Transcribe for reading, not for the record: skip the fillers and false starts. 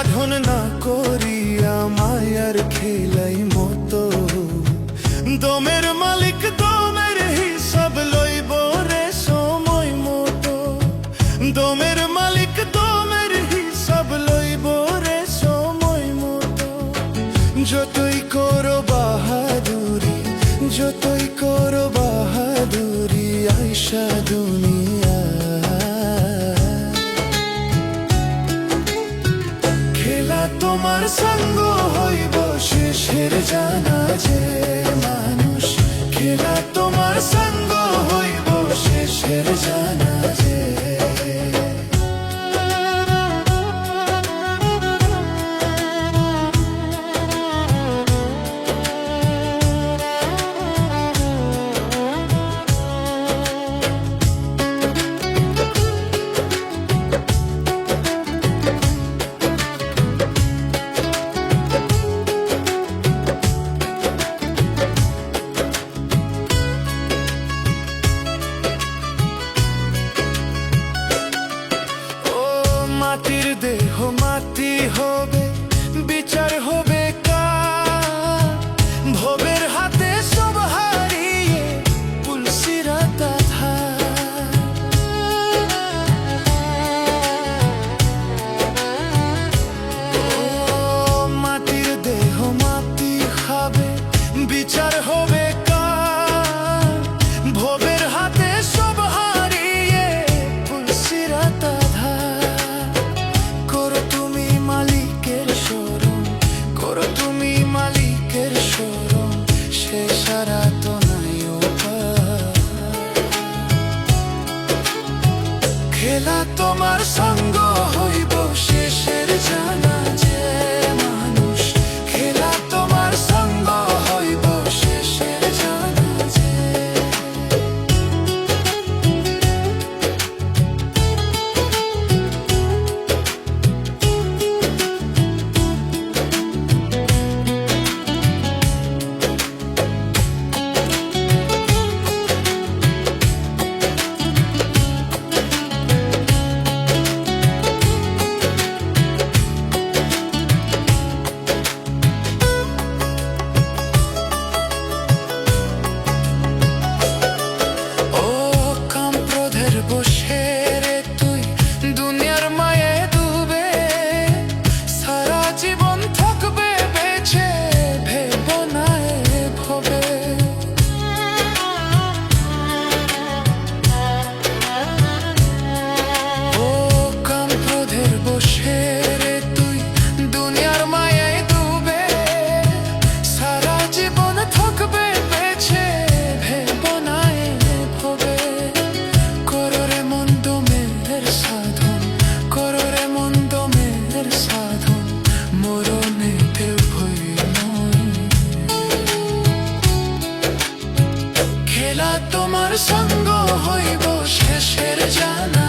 সাধন না করিয়া মায়ার খেলাই মতো দমের মালিক দমের হিসাব লইব রে সময় মতো দমের মালিক দমের হিসাব লইব রে সময় মতো যতই করো বাহাদুরি যতই করো বাহাদুরি আয়শা দুনিয়া খেলা তোমার সঙ্গ হইব শেষের জানাজে মানুষ খেলা তোমার সঙ্গ হইব শেষের জানাজে মাটির দেহ মাটি হবে বিচার হবে কার ভবের হাতে সব হারিয়ে পুলসিরাত মাটির দেহ মাটি খাবে বিচার হবে কার ভবের হাতে সব হারিয়ে পুলসিরাত খেলা তোমার সঙ্গ হইব শেষের জানাজে মানুষ খেলা তোমার সঙ্গ হইব শেষের জানাজে তোমার সঙ্গ হইব শেষের জানা